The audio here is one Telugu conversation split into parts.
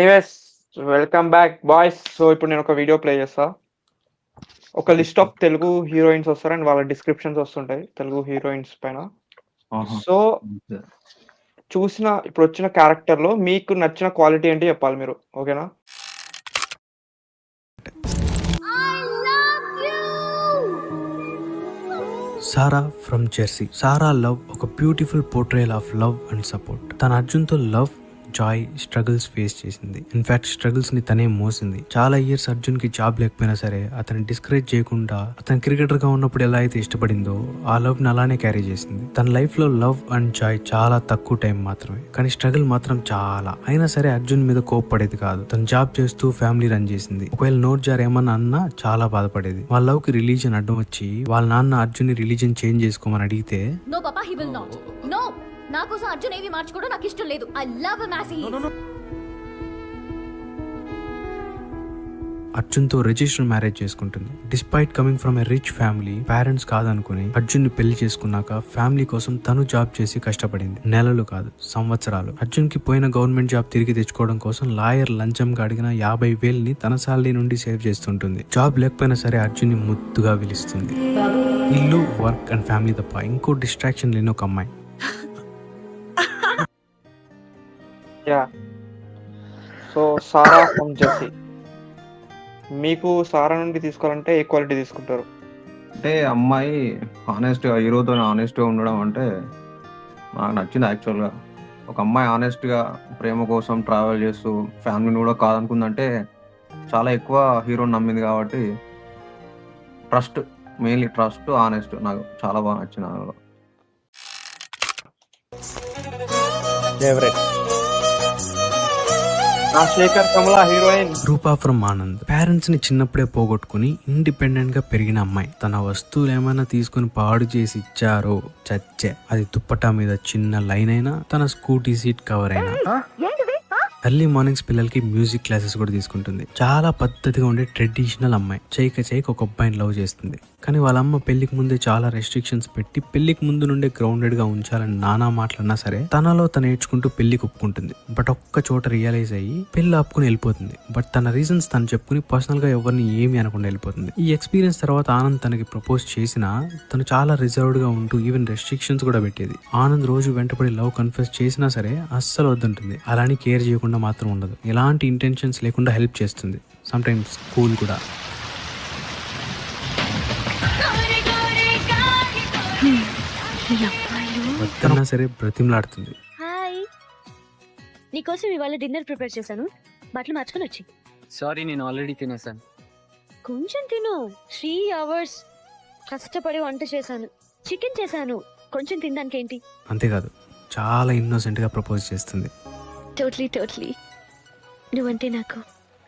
Anyways welcome back boys. So ఇప్పుడు నేను ఒక వీడియో ప్లే చేస్తా. ఒక లిస్ట్ ఆఫ్ తెలుగు హీరోయిన్స్ వస్తారు అండ్ వాళ్ళ డిస్క్రిప్షన్స్ వస్తుంటాయి తెలుగు హీరోయిన్స్ పైన. ఆహా! So okay. ఇప్పుడు వచ్చిన క్యారెక్టర్ లో మీకు నచ్చిన క్వాలిటీ ఏంటి చెప్పాలి మీరు. ఓకేనా? సారా ఫ్రమ్ జెర్సీ. సారా లవ్ ఒక beautiful portrayal of love and support. తన అర్జున్తో లవ్, జాయ్, స్ట్రగుల్స్ ఫేస్ చేసింది. ఇన్ఫాక్ట్ స్ట్రగుల్స్ ని తనే మోసింది. చాలా ఇయర్స్ అర్జున్ కి జాబ్ లేకపోయినా సరే అతన్ని డిస్కరేజ్ చేయకుండా అతను క్రికెటర్ గా ఉన్నప్పుడు ఎలా అయితే ఇష్టపడిందో ఆ లవ్ ని అలానే క్యారీ చేసింది. తన లైఫ్ లో లవ్ అండ్ జాయ్ చాలా తక్కువ టైం మాత్రమే, కానీ స్ట్రగుల్ మాత్రం చాలా. అయినా సరే అర్జున్ మీద కోప్పడేది కాదు. తను జాబ్ చేస్తూ ఫ్యామిలీ రన్ చేసింది. ఒకవేళ నోట్ జార్ ఏమన్నా అన్నా చాలా బాధపడేది. వాళ్ళ లవ్ కి రిలీజన్ అడ్డం వచ్చి వాళ్ళ నాన్న అర్జున్ ని రిలీజన్ చేంజ్ చేసుకోమని అడిగితే no papa, he will not. No, నా కోసం అర్జున్ ఏవి మార్చుకోవడం నాకు ఇష్టం లేదు. I love him as he is. Arjun తో రిజిస్టర్ మ్యారేజ్ చేసుకుంటుంది. Despite coming from a rich family, parents కాదనుకుని అర్జున్ ని పెళ్లి చేసుకున్నాక ఫ్యామిలీ కోసం తను జాబ్ చేసి కష్టపడింది. నెలలు కాదు, సంవత్సరాలు. అర్జున్ కి పోయిన గవర్నమెంట్ జాబ్ తిరిగి తెచ్చుకోవడం కోసం లాయర్ లంచంగా అడిగిన 50,000 తన సాలరీ నుండి సేవ్ చేస్తుంటుంది. జాబ్ లేకపోయినా సరే అర్జున్ ని ముద్దుగా పిలుస్తుంది. ఇల్లు, వర్క్ అండ్ ఫ్యామిలీ తప్ప ఇంకో డిస్ట్రాక్షన్ లేని ఒక అమ్మాయి. సో సారా ఫ్రమ్ జెర్సీ, మీకు సారా నుండి తీసుకోవాలంటే ఏ క్వాలిటీ తీసుకుంటారు? అంటే అమ్మాయి హానెస్ట్‌గా హీరోతో హానెస్ట్‌గా ఉండడం అంటే నాకు నచ్చింది యాక్చువల్‌గా. ఒక అమ్మాయి హానెస్ట్‌గా ప్రేమ కోసం ట్రావెల్ చేస్తూ ఫ్యామిలీని కూడా కాదనుకుందంటే చాలా ఎక్కువ హీరోని నమ్మింది కాబట్టి మెయిన్‌లీ ట్రస్ట్, హానెస్ట్ నాకు చాలా బాగా నచ్చింది అందులో. Favourite Shekhar Kamala heroine Roopa from Anand. Parents ని చిన్నప్పుడే పోగొట్టుకుని ఇండిపెండెంట్ గా పెరిగిన అమ్మాయి. తన వస్తువులు ఏమైనా తీసుకుని పాడు చేసి ఇచ్చారో చచ్చే. అది దుప్పటా మీద చిన్న లైన్ అయినా, తన స్కూటీ సీట్ కవర్ అయినా. ఎర్లీ మార్నింగ్స్ పిల్లలకి మ్యూజిక్ క్లాసెస్ కూడా తీసుకుంటుంది. చాలా పద్ధతిగా ఉండే ట్రెడిషనల్ అమ్మాయి. చేయక ఒక అబ్బాయిని లవ్ చేస్తుంది. కానీ వాళ్ళ అమ్మ పెళ్లికి ముందే చాలా రెస్ట్రిక్షన్స్ పెట్టి పెళ్లికి ముందు నుండే గ్రౌండెడ్ గా ఉంచాలని నానా మాటలన్నా సరే తనలో తను నేర్చుకుంటూ పెళ్లికి ఒప్పుకుంటుంది. బట్ ఒక్క చోట రియలైజ్ అయ్యి పెళ్లి ఆపుకుని వెళ్ళిపోతుంది. బట్ తన రీజన్స్ తను చెప్పుకుని పర్సనల్ గా ఎవరిని ఏమి అనకుండా వెళ్ళిపోతుంది. ఈ ఎక్స్పీరియన్స్ తర్వాత ఆనంద్ తనకి ప్రపోజ్ చేసినా తను చాలా రిజర్వ్డ్ గా ఉంటూ ఈవెన్ రెస్ట్రిక్షన్స్ కూడా పెట్టేది. ఆనంద్ రోజు వెంటపడి లవ్ కన్ఫెస్ చేసినా సరే అస్సలు వద్దంటుంది. అలాని కేర్ చేయకుండా మాత్రం ఉండదు. ఎలాంటి ఇంటెన్షన్స్ లేకుండా హెల్ప్ చేస్తుంది. సమ్ టైమ్స్ కూల్ కూడా. వద్దన్నా సరే బ్రతిమలాడుతుంది. హాయ్, నీకోసం ఇవాళ డిన్నర్ ప్రిపేర్ చేశాను. బట్టలు మార్చుకొని వచ్చి. సారీ, నేను ఆల్రెడీ తినేసాను. కొంచెం తిను. 3 hours కష్టపడి వంట చేశాను. చికెన్ చేశాను. కొంచెం తినడానికి ఏంటి? అంతేకాదు, చాలా ఇన్నోసెంట్ గా ప్రపోజ్ చేస్తుంది. టోట్లీ నువ్వంటే నాకు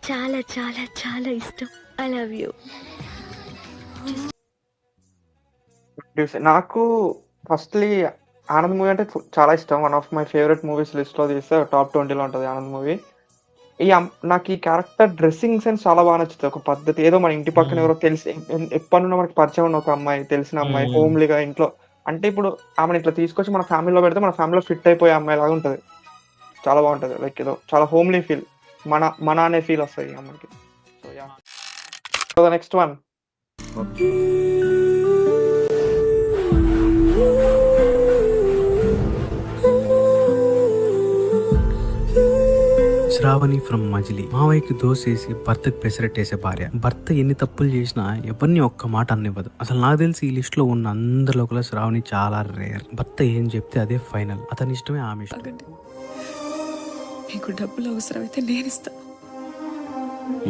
చాలా చాలా చాలా ఇష్టం. I love you. నాకు ఫస్ట్లీ ఆనంద్ మూవీ అంటే చాలా ఇష్టం. One of my favourite movies list లో తీస్తే టాప్ 20లో ఉంటుంది ఆనంద్ మూవీ. నాకు ఈ క్యారెక్టర్ డ్రెస్సింగ్ సెన్స్ చాలా బాగా నచ్చుతుంది. ఒక పద్ధతి, ఏదో మన ఇంటి పక్కన ఎవరో తెలిసి ఎప్పటి నుండో మనకి పరిచయం ఉన్న ఒక అమ్మాయి, తెలిసిన అమ్మాయి, హోమ్లీగా ఇంట్లో. అంటే ఇప్పుడు ఆమెను ఇట్లా తీసుకొచ్చి మన ఫ్యామిలీలో పెడితే మన ఫ్యామిలీలో ఫిట్ అయిపోయే అమ్మాయి లాగా ఉంటుంది. చాలా బాగుంటది. లైక్ ఏదో చాలా హోమ్లీ ఫీల్, మన అనే ఫీల్ వస్తుంది ఈ అమ్మాయికి. So yeah, so the next one. Sravani from Majili. మావయ్యకి దోసేసి భర్తకి పెసరెట్టేసే భార్య. భర్త ఎన్ని తప్పులు చేసినా ఎవరిని ఒక్క మాట అనివ్వదు. అసలు నాకు తెలిసి ఈ లిస్ట్ లో ఉన్న అందరిలో కూడా శ్రావణి చాలా రేర్. భర్త ఏం చెప్తే అదే ఫైనల్. అతని ఇష్టమే ఆమె ఇష్టం. మీకు డబ్బులు అవసరమైతే నేను ఇస్తాను.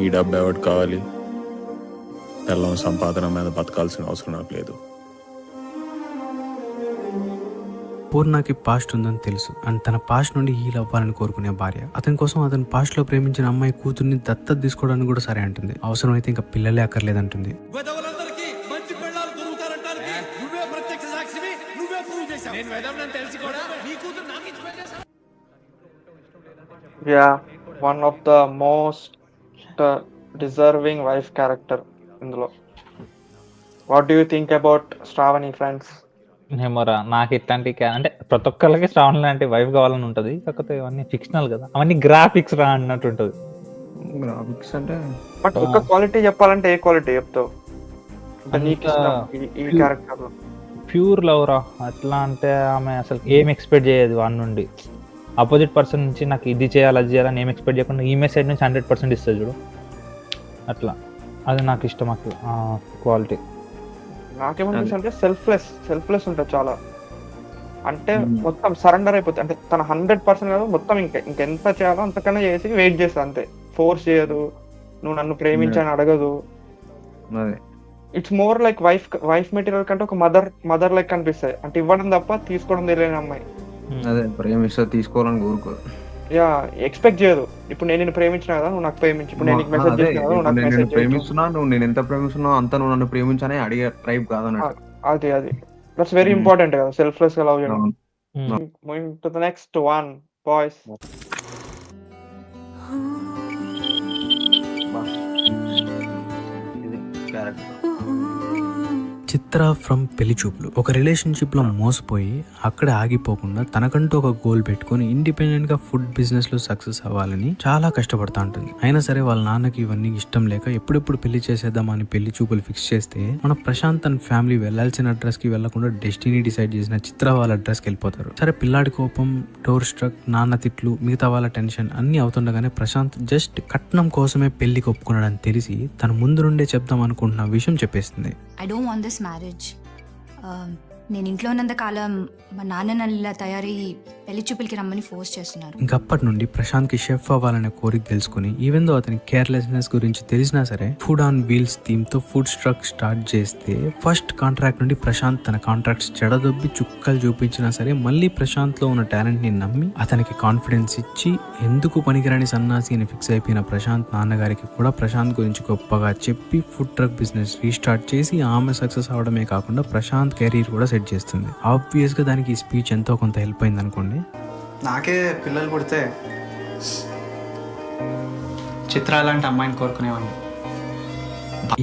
ఈ డబ్బు ఎవరికి కావాలి? పిల్లల సంపాదన మీద బతకాల్సిన అవసరం నాకు లేదు. పూర్ణకి పాస్ట్ ఉందని తెలుసు అండ్ తన పాస్ట్ నుండి హీల్ అవ్వాలని కోరుకునే భార్య. అతని కోసం అతని పాస్ట్ లో ప్రేమించిన అమ్మాయి కూతుర్ని దత్తత తీసుకోవడానికి కూడా సరే అంటుంది. అవసరమైతే ఇంకా పిల్లలే అక్కర్లేదంటుంది. Yeah, one of the most deserving wife character ఇందులో. What do you think about Sravani friends? ఏమోరా నాకు ఇట్లాంటి అంటే ప్రతి ఒక్కరికి శ్రావణ్ లాంటి వైఫ్ కావాలని ఉంటది. కాకపోతే ఇవన్నీ ఫిక్షనల్ కదా, అవన్నీ గ్రాఫిక్స్ రా అన్నట్టు ఉంటది. గ్రాఫిక్స్ అంటే బట్ ఒక క్వాలిటీ చెప్పాలంటే ఏ క్వాలిటీ చెప్తావు అంటే నీకు అంత ఇష్టం ఈ క్యారెక్టర్ లో? ప్యూర్ లవ్ రా. అట్లా అంటే ఆమె అసలు ఏం ఎక్స్పెక్ట్ చేయదు వాడి నుండి. ఆపోజిట్ పర్సన్ నుంచి నాకు ఇది చేయాలి అది చేయాలని ఏం ఎక్స్పెక్ట్ చేయకుండా ఈమె సైడ్ నుంచి 100% ఇస్తుంది చూడు, అట్లా. అది నాకు ఇష్టం అట్లా క్వాలిటీ. నాకేమనిపిస్తుంది అంటే సెల్ఫ్లెస్ ఉంటుంది చాలా. అంటే మొత్తం సరెండర్ అయిపోతుంది. అంటే తన 100% కాదు, మొత్తం ఇంకెంత చేయాలో అంతకన్నా చేసి వెయిట్ చేస్తుంది అంతే. ఫోర్స్ చేయదు, నువ్వు నన్ను ప్రేమించని అడగదు. అదే it's more like wife material కంటే ఒక మదర్ లైక్ అనిపిస్తాయి. అంటే ఇవ్వడం తప్ప తీసుకోవడం తెలియని అమ్మాయి. అదే ప్రేమిస్తే తీసుకోవాలని కోరుకోదు. యా ఎక్స్పెక్ట్ చేయదు. ఇప్పుడు నేను నిన్ను ప్రేమించిన కదా, నువ్వు నాకు ప్రేమించు. ఇప్పుడు నేను నీకు మెసేజ్ అదే చేసిన కదా, నువ్వు నాకు నేను మెసేజ్ చేయొచ్చు. ప్రేమిస్తున్నా, నువ్వు నేను ఎంత ప్రేమిస్తున్నావు అంత నువ్వు నన్ను ప్రేమించని అడిగే టైప్ కాదన్నట్టు. అది దట్స్ వెరీ ఇంపార్టెంట్ కదా, సెల్ఫ్లెస్ గా లవ్ చేయడం. అవును. Moving to the next one boys. ఇది క్యారెక్టర్. చిత్ర ఫ్రమ్ పెళ్లి చూపులు. ఒక రిలేషన్షిప్ లో మోసపోయి అక్కడే ఆగిపోకుండా తనకంటూ ఒక గోల్ పెట్టుకుని ఇండిపెండెంట్ గా ఫుడ్ బిజినెస్ లో సక్సెస్ అవ్వాలని చాలా కష్టపడతా ఉంటుంది. అయినా సరే వాళ్ళ నాన్నకి ఇవన్నీ ఇష్టం లేక ఎప్పుడెప్పుడు పెళ్లి చేసేద్దామని పెళ్లి చూపులు ఫిక్స్ చేస్తే మన ప్రశాంత్ తన ఫ్యామిలీ వెళ్లాల్సిన అడ్రస్ కి వెళ్లకుండా డెస్టినీ డిసైడ్ చేసిన చిత్ర వాళ్ళ అడ్రస్ కి వెళ్ళిపోతారు. సరే పిల్లాడి కోపం, డోర్ స్ట్రక్, నాన్న తిట్లు, మిగతా వాళ్ళ టెన్షన్ అన్ని అవుతుండగానే ప్రశాంత్ జస్ట్ కట్నం కోసమే పెళ్లికి ఒప్పుకున్నాడని తెలిసి తన ముందు నుండే చెప్దాం అనుకుంటున్న విషయం చెప్పేస్తుంది. I don't want this marriage. నేను ఇంట్లో ఉన్నంత కాలం మా నాన్న నన్ను ఇలా తయారయ్యి పెళ్లి చూపులకి రమ్మని ఫోర్స్ చేస్తున్నారు. ఇంకప్పటి నుండి ప్రశాంత్ కి షెఫ్ అవ్వాలనే కోరిక తెలుసుకుని ఈవెన్ దో అతని కేర్లెస్నెస్ గురించి తెలిసినా సరే ఫుడ్ ఆన్ వీల్స్ థీమ్ తో ఫుడ్ ట్రక్ స్టార్ట్ చేస్తే ఫస్ట్ కాంట్రాక్ట్ నుండి ప్రశాంత్ తన కాంట్రాక్ట్స్ చెడదొబ్బి చుక్కలు చూపించినా సరే మళ్ళీ ప్రశాంత్ లో ఉన్న టాలెంట్ ని నమ్మి అతనికి కాన్ఫిడెన్స్ ఇచ్చి ఎందుకు పనికిరాని సన్నాసి అని ఫిక్స్ అయిపోయిన ప్రశాంత్ నాన్నగారికి కూడా ప్రశాంత్ గురించి గొప్పగా చెప్పి ఫుడ్ ట్రక్ బిజినెస్ రీస్టార్ట్ చేసి ఆమె సక్సెస్ అవడమే కాకుండా ప్రశాంత్ కెరీర్ కూడా సెట్ చేస్తుంది. ఆబ్వియస్ గా దానికి ఈ స్పీచ్ ఎంతో కొంత హెల్ప్ అయింది అనుకోండి. నాకే పిల్లలు పుడితే చిత్ర లాంటి అమ్మాయిని కోరుకునేవాడిని.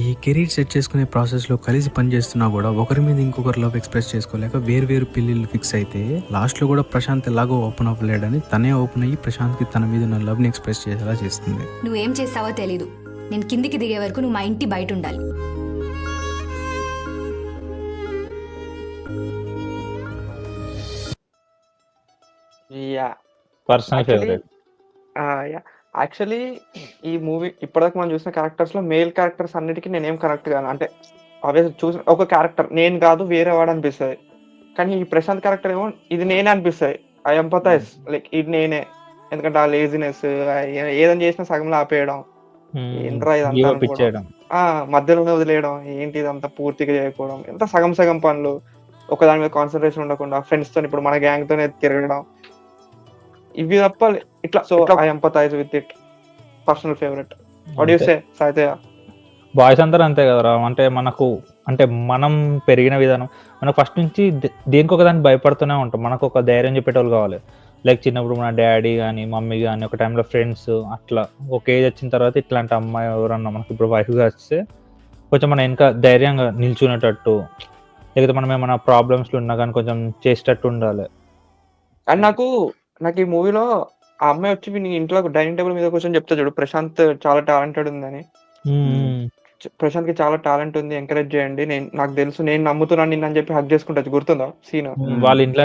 ఈ కెరీర్ సెట్ చేసుకునే ప్రాసెస్ లో కలిసి పనిచేస్తున్నా కూడా ఒకరి మీద ఇంకొకరు లవ్ ఎక్స్ప్రెస్ చేసుకోలేక వేరు పెళ్లిళ్ళు ఫిక్స్ అయితే లాస్ట్ లో కూడా ప్రశాంత్ ఎలాగో ఓపెన్ అవ్వలేడని తనే ఓపెన్ అయ్యి ప్రశాంత్ కి తన మీద ఉన్న లవ్ ని ఎక్స్ప్రెస్ చేసేలా చేస్తుంది. నువ్వేం చేస్తావో తెలీదు, నేను కిందికి దిగే వరకు నువ్వు మా ఇంటి బయట ఉండాలి. Personal favourite. యాక్చువల్లీ ఈ మూవీ ఇప్పటిదాకా మనం చూసిన క్యారెక్టర్స్ లో మేల్ క్యారెక్టర్స్ అన్నిటికీ నేనేం కరెక్ట్ గాను. అంటే ఆబ్వియస్ చూసిన ఒక క్యారెక్టర్ నేను కాదు వేరే వాడు అనిపిస్తుంది. కానీ ఈ ప్రశాంత్ క్యారెక్టర్ ఏమో ఇది నేనే అనిపిస్తుంది. ఐ ఎంపథైజ్ లైక్ ఇది నేనే. ఎందుకంటే ఆ లేజినెస్ ఏదైనా చేసినా సగంలో ఆపేయడం, ఏంట్రా ఇదంతా అనుకోవడం, మధ్యలోనే వదిలేయడం, ఏంటి ఇదంతా పూర్తిగా చేయకపోవడం, ఎంత సగం పనులు, ఒక దాని మీద కాన్సన్ట్రేషన్ ఉండకుండా ఫ్రెండ్స్ తో ఇప్పుడు మన గ్యాంగ్ తోనే తిరగడం, ఇవి తప్ప ఇట్లా. So I empathise with it. Personal favourite. What you say Saitayya? Boys అందరూ అంతే కదరా. అంటే మనకు అంటే మనం పెరిగిన విధానం మనకు ఫస్ట్ నుంచి దేనికి ఒక దానికి భయపడుతూనే ఉంటాం. మనకు ఒక ధైర్యం చెప్పేటోళ్ళు కావాలి. లైక్ చిన్నప్పుడు మన డాడీ కానీ మమ్మీ కానీ ఒక టైంలో ఫ్రెండ్స్ అట్లా. ఒక ఏజ్ వచ్చిన తర్వాత ఇట్లాంటి అమ్మాయి ఎవరన్నా మనకి ఇప్పుడు వైఫ్గా వస్తే కొంచెం మన వెనక ధైర్యంగా నిల్చునేటట్టు, లేకపోతే మనం ఏమైనా ప్రాబ్లమ్స్లో ఉన్నా కానీ కొంచెం చేసేటట్టు ఉండాలి. అండ్ నాకు ఈ మూవీలో ఆ అమ్మాయి వచ్చి నీ ఇంట్లో డైనింగ్ టేబుల్ మీద కూర్చొని చెప్తా చూడు, ప్రశాంత్ చాలా టాలెంటెడ్ ఉందని. ప్రశాంత్ కి చాలా టాలెంట్ ఉంది, ఎంకరేజ్ చేయండి, నాకు తెలుసు, నేను నమ్ముతున్నాను నిన్ను అని చెప్పి హక్ చేసుకుంటా. గుర్తుందా సీన్? వాళ్ళ ఇంట్లో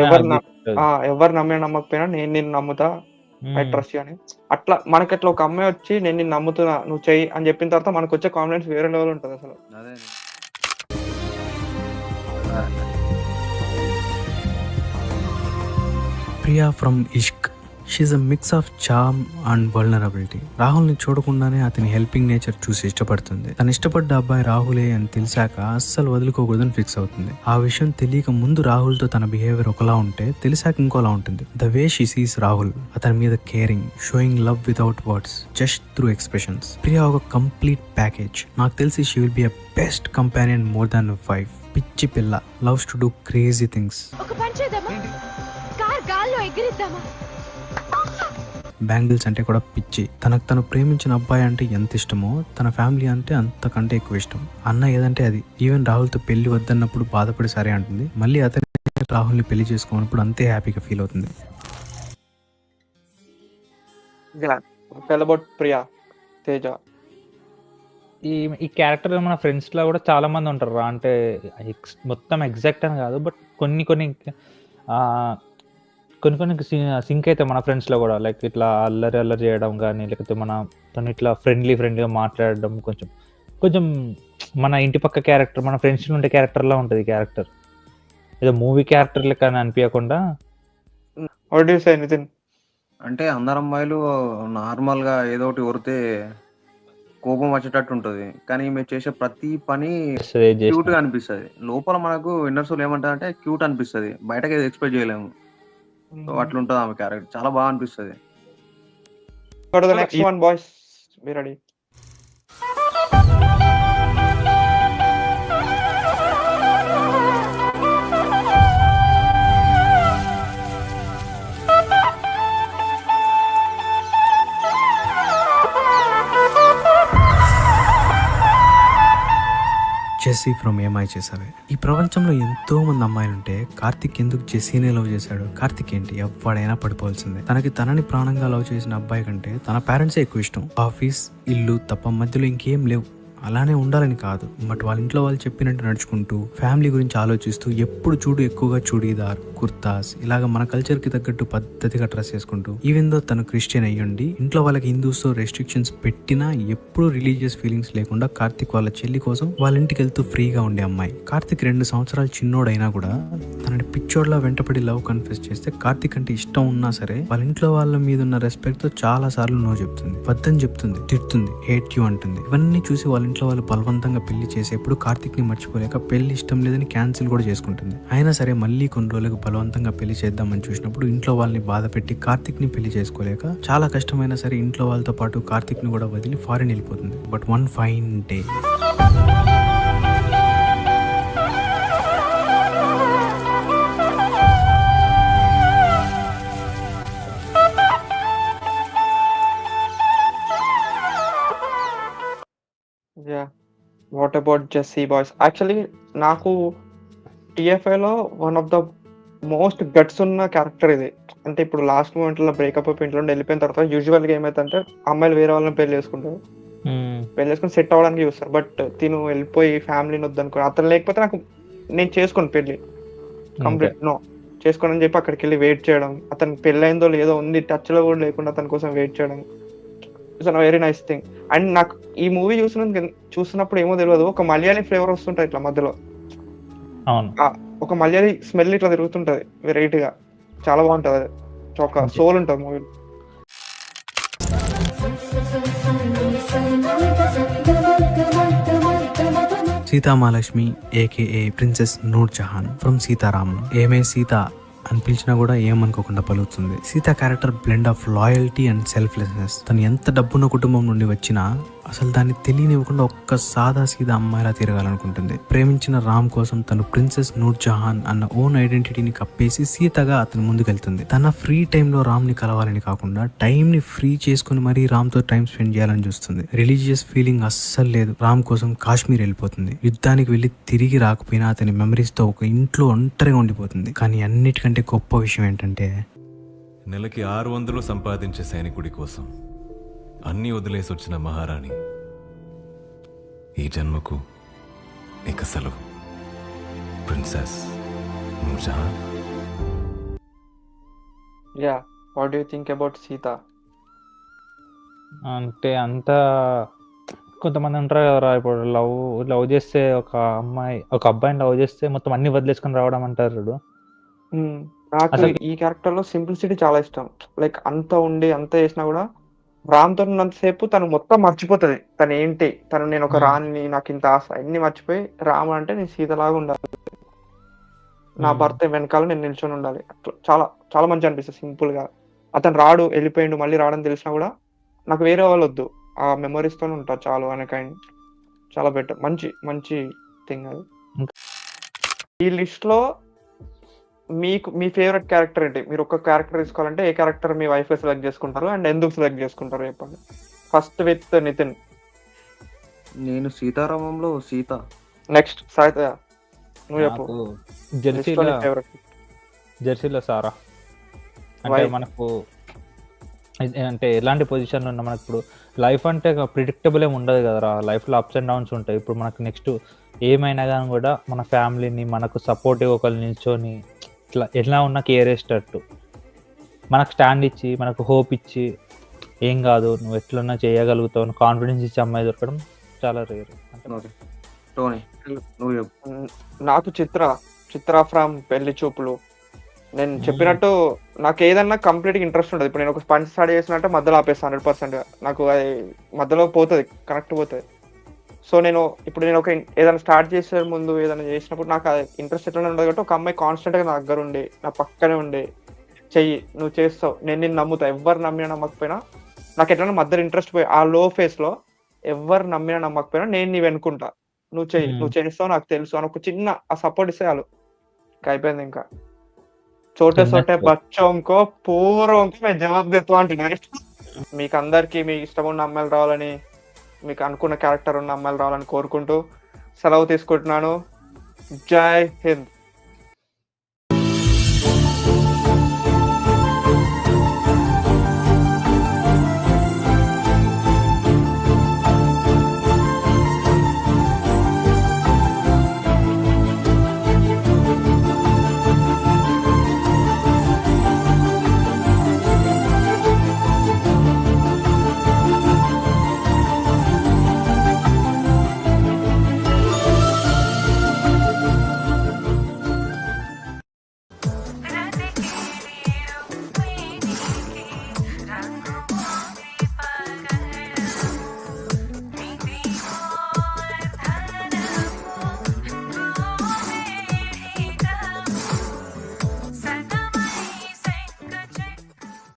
ఎవరు నమ్మినా నమ్మకపోయినా నేను నిన్ను నమ్ముతా, ఐ ట్రస్ట్ యు అని. అట్లా మనకి అట్లా ఒక అమ్మాయి వచ్చి నేను నిన్ను నమ్ముతున్నా, నువ్వు చెయ్యి అని చెప్పిన తర్వాత మనకు వచ్చే కాన్ఫిడెన్స్ వేరే లెవెల్ ఉంటుంది అసలు. Priya from Ishq. She's a mix of charm and vulnerability. రాహుల్ని చూడకుండానే అతని హెల్పింగ్ నేచర్ చూసి ఇష్టపడుతుంది. తను ఇష్టపడ్డ అబ్బాయి రాహులే అని తెలిసాక అస్సలు వదులుకోకూడదని ఫిక్స్ అవుతుంది. ఆ విషయం తెలియక ముందు రాహుల్తో తన బిహేవియర్ ఒకలా ఉంటే తెలిసాక ఇంకోలా ఉంటుంది. The way she Cs Rahul, అతని మీద caring, sowing love without words, just through expressions. Priya ఒక కంప్లీట్ ప్యాకేజ్. నాకు తెలిసి she will be a best companion more than wife. పిచ్చి పిల్ల, loves to do crazy things. Bangles అంటే కూడా పిచ్చి. తనకు తను ప్రేమించిన అబ్బాయి అంటే ఎంత ఇష్టమో తన ఫ్యామిలీ అంటే అంతకంటే ఎక్కువ ఇష్టం. అన్న ఏదంటే అది. ఈవెన్ రాహుల్తో పెళ్లి వద్దన్నప్పుడు బాధపడి సరే అంటుంది. మళ్ళీ అతని రాహుల్ని పెళ్లి చేసుకోనప్పుడు అంతే హ్యాపీగా ఫీల్ అవుతుంది. Tell about Priya Teja. ఈ ఈ క్యారెక్టర్ మన ఫ్రెండ్స్‌లో కూడా చాలా మంది ఉంటారు. అంటే మొత్తం ఎగ్జాక్ట్ అని కాదు. బట్ కొన్ని కొన్ని ఆహ్, కొన్ని సింక్ అయితాయి మన ఫ్రెండ్స్‌లో కూడా. లైక్ ఇట్లా అల్లరి అల్లరి చేయడం గానీ, లేకపోతే తను ఇట్లా ఫ్రెండ్లీగా మాట్లాడడం కొంచెం మన ఇంటి పక్క క్యారెక్టర్, మన ఫ్రెండ్స్‌లో ఉండే క్యారెక్టర్‌లా ఉంటది ఈ క్యారెక్టర్. ఏదో మూవీ క్యారెక్టర్ లెక్క అని అనిపియకుండా. What do you say Nithin? అంటే అందరు అమ్మాయిలు నార్మల్‌గా ఏదో ఒకటి ఒరితే కోపం వచ్చేటట్టు ఉంటది. కానీ ఈమె చేసే ప్రతి పని ఏది చేసినా. క్యూట్‌గా అనిపిస్తది. లోపల మనకు ఇన్నర్ సోల్ ఏమంటదంటే క్యూట్ అనిపిస్తది. బయటకి ఏది ఎక్స్‌పెక్ట్ చేయలేము. సో, అట్లుంటది ఆమె క్యారెక్టర్. చాలా బాగా అనిపిస్తది. Go to the next one boys. Be ready. Jessie from ఏమై చేసావే. ఈ ప్రపంచంలో ఎంతో మంది అమ్మాయిలుంటే కార్తిక్ ఎందుకు జెస్సీనే లవ్ చేశాడు? కార్తిక్ ఏంటి ఎవడైనా పడిపోవాల్సిందే. తనని ప్రాణంగా లవ్ చేసిన అబ్బాయి కంటే తన పేరెంట్సే ఎక్కువ ఇష్టం. ఆఫీస్, ఇల్లు తప్ప మధ్యలో ఇంకేం లేవు. అలానే ఉండాలని కాదు, బట్ వాళ్ళ ఇంట్లో వాళ్ళు చెప్పినట్టు నడుచుకుంటూ ఫ్యామిలీ గురించి ఆలోచిస్తూ ఎప్పుడు చూడు ఎక్కువగా చూడీదార్, కుర్తాస్ ఇలాగ మన కల్చర్ కి తగ్గట్టు పద్ధతిగా డ్రెస్ చేసుకుంటూ, ఈవెన్ దో తను క్రిస్టియన్ అయ్యండి ఇంట్లో వాళ్ళకి హిందూస్ రెస్ట్రిక్షన్స్ పెట్టినా ఎప్పుడు రిలీజియస్ ఫీలింగ్స్ లేకుండా కార్తిక్ వాళ్ళ చెల్లి కోసం వాళ్ళ ఇంటికి వెళ్తూ ఫ్రీగా ఉండే అమ్మాయి. కార్తిక్ 2 సంవత్సరాలు చిన్నోడైనా కూడా తనని పిచ్చోడ్లా వెంటపడి లవ్ కన్ఫెస్ చేస్తే కార్తిక్ అంటే ఇష్టం ఉన్నా సరే వాళ్ళ ఇంట్లో వాళ్ళ మీద ఉన్న రెస్పెక్ట్ తో చాలా సార్లు నో చెప్తుంది, వద్దని చెప్తుంది, తిడుతుంది, హేట్ యూ అంటుంది. ఇవన్నీ చూసి వాళ్ళ ఇంట్లో వాళ్ళు బలవంతంగా పెళ్లి చేసేప్పుడు కార్తిక్ ని మర్చిపోలేక పెళ్లి ఇష్టం లేదని క్యాన్సిల్ కూడా చేసుకుంటుంది. అయినా సరే మళ్ళీ కొన్ని రోజులకు బలవంతంగా పెళ్లి చేద్దామని చూసినప్పుడు ఇంట్లో వాళ్ళని బాధ పెట్టి కార్తిక్ ని పెళ్లి చేసుకోలేక చాలా కష్టమైనా సరే ఇంట్లో వాళ్ళతో పాటు కార్తిక్ ని కూడా వదిలి ఫారిన్ వెళ్ళిపోతుంది. But one fine day yeah what about Jessie boys? Actually నాకు టీఎఫ్ఐలో one of the most guts ఉన్న క్యారెక్టర్ ఇది. అంటే ఇప్పుడు లాస్ట్ మూమెంట్లో బ్రేకప్ అప్ ఇంట్లో వెళ్ళిపోయిన తర్వాత యూజువల్గా ఏమైతుందంటే అమ్మాయిలు వేరే వాళ్ళని పెళ్లి చేసుకుంటారు, పెళ్లి చేసుకుని సెట్ అవ్వడానికి చూస్తారు. బట్ తిను వెళ్ళిపోయి ఫ్యామిలీని వద్దనుకో, అతను లేకపోతే నేను చేసుకోను పెళ్లి, కంప్లీట్ నో చేసుకోను అని చెప్పి అక్కడికి వెళ్ళి వెయిట్ చేయడం, అతను పెళ్ళి అయిందో లేదో ఉంది టచ్ లో కూడా లేకుండా అతని కోసం వెయిట్ చేయడం it's very nice thing. And నాకు ఈ మూవీ చూసినప్పుడు ఏమో తెలియదు, ఒక మలయాళీ ఫ్లేవర్ వస్తుంటది ఇట్లా మధ్యలో, ఒక మలయాళీ స్మెల్ ఇట్లా తిరుగుతుంటది వెరైటీగా, చాలా బాగుంటది. అది ఒక సోల్ ఉంటది movie. Sitamahalakshmi AKA princess Noor Jahan from Sitaramam. ఏమే సీత అని పిలిచినా కూడా ఏమనుకోకుండా పలుకుతుంది. Sita character blend of loyalty and selflessness. తను ఎంత డబ్బున్న కుటుంబం నుండి వచ్చినా అసలు దాన్ని తెలియనివ్వకుండా ఒక్క సాదా సీదా అమ్మాయిలా తిరగాలనుకుంటుంది. ప్రేమించిన రామ్ కోసం తను ప్రిన్సెస్ నూర్ జహాన్ అన్న ఓన్ ఐడెంటిటీని కప్పేసి సీతగా అతని ముందుకెళ్తుంది. తన ఫ్రీ టైంలో రామ్ ని కలవాలని కాకుండా టైం ని ఫ్రీ చేసుకుని మరీ రామ్ తో టైం స్పెండ్ చేయాలని చూస్తుంది. రిలీజియస్ ఫీలింగ్ అస్సలు లేదు. రామ్ కోసం కాశ్మీర్ వెళ్ళిపోతుంది. యుద్ధానికి వెళ్లి తిరిగి రాకపోయినా అతని మెమరీస్ తో ఒక ఇంట్లో ఒంటరిగా ఉండిపోతుంది. కానీ అన్నిటికంటే గొప్ప విషయం ఏంటంటే నెలకి 600 సంపాదించే సైనికుడి కోసం అన్నీ వదిలేసి వచ్చిన మహారాణి ఈ జన్మకు ఇక సెలవు. Princess Noor Jahan. Yeah what do you think about Sita? అంటే అంత కొంతమంది ఉంటారు కదరా, ఇప్పుడు లవ్ చేస్తే ఒక అబ్బాయిని లవ్ చేస్తే మొత్తం అన్ని వదిలేసుకొని రావడం అంటారు. నాకు ఈ క్యారెక్టర్ లో సింప్లిసిటీ చాలా ఇష్టం. లైక్ అంత ఉండి అంత చేసినా కూడా రామ్ తో ఉన్నంతసేపు తను మొత్తం మర్చిపోతుంది తను ఏంటి, నేను ఒక రాణిని, నాకు ఇంత ఆశ అన్ని మర్చిపోయి రాము అంటే నేను సీతలాగా ఉండాలి, నా భర్త వెనకాల నేను నిల్చొని ఉండాలి, అట్లా చాలా చాలా మంచి అనిపిస్తుంది. సింపుల్ గా అతను రాడు, వెళ్ళిపోయిండు, మళ్ళీ రావడం తెలిసినా కూడా నాకు వేరే వాళ్ళు వద్దు, ఆ మెమరీస్ తోనే ఉంటా చాలు అనే కైండ్. చాలా బెటర్, మంచి మంచి థింగ్ అది. ఈ లిస్ట్ లో మీకు మీ ఫేవరెట్ క్యారెక్టర్ ఏంటి? మీరు ఒక క్యారెక్టర్ తీసుకోవాలంటే ఏ క్యారెక్టర్ మీ వైఫ్ సెలెక్ట్ చేసుకుంటారు అండ్ ఎందుకు సెలెక్ట్ చేసుకుంటారు చెప్పండి. First with Nithin. నేను సీతారామంలో సీత. నెక్స్ట్ సాయిత, నువ్వు చెప్పు. జెర్సీలో సారా అంటే Why? మనకు అంటే ఎలాంటి పొజిషన్లో ఉన్నా మనకు ఇప్పుడు లైఫ్ అంటే ప్రిడిక్టబుల్ ఏమి ఉండదు కదరా, లైఫ్లో అప్స్ అండ్ డౌన్స్ ఉంటాయి. ఇప్పుడు మనకు నెక్స్ట్ ఏమైనా కానీ కూడా మన ఫ్యామిలీని మనకు సపోర్టివ్ ఒకరు నిల్చొని ఇట్లా ఎలా ఉన్నా కేర్ చేసేటట్టు మనకు స్టాండ్ ఇచ్చి మనకు హోప్ ఇచ్చి ఏం కాదు నువ్వు ఎట్లున్నా చేయగలుగుతావు కాన్ఫిడెన్స్ ఇచ్చే అమ్మాయి దొరకడం చాలా రేర్. ఓకే టోనీ నువ్వు చెప్పు. నాకు చిత్ర ఫ్రమ్ పెళ్లి చూపులు. నేను చెప్పినట్టు నాకు ఏదన్నా కంప్లీట్గా ఇంట్రెస్ట్ ఉంటుంది. ఇప్పుడు నేను ఒక పని స్టార్ట్ చేసినట్టు మధ్యలో ఆపేస్తాను 100%. నాకు అది మధ్యలో పోతుంది, కనెక్ట్ పోతుంది. సో నేను ఒక ఏదైనా స్టార్ట్ చేసే ముందు ఏదైనా చేసినప్పుడు నాకు అది ఇంట్రెస్ట్ ఎట్లా ఉండదు కాబట్టి ఒక అమ్మాయి కాన్స్టెంట్గా నా దగ్గర ఉండి నా పక్కనే ఉండి చెయ్యి నువ్వు చేస్తావు, నేను నిన్ను నమ్ముతా. ఎవరు నమ్మినా నమ్మకపోయినా నాకు ఎట్లా మధ్యలో ఇంట్రెస్ట్ పోయి ఆ లో ఫేస్లో ఎవరు నమ్మినా నమ్మకపోయినా నేను నీ వెనుకుంటా, నువ్వు చెయ్యి నువ్వు చేస్తావు నాకు తెలుసు అని ఒక చిన్న ఆ సపోర్ట్ ఇస్తే చాలు, ఇంకా అయిపోయింది. ఇంకా छोटे छोटे बच्चों को पूरों को मैं जवाब देता అంటున్నా. మీకు అందరికీ మీ ఇష్టం ఉన్న అమ్మాయిలు రావాలని, మీకు అనుకున్న క్యారెక్టర్ ఉన్న అమ్మాయిలు రావాలని కోరుకుంటూ సెలవు తీసుకుంటున్నాను. జై హింద్.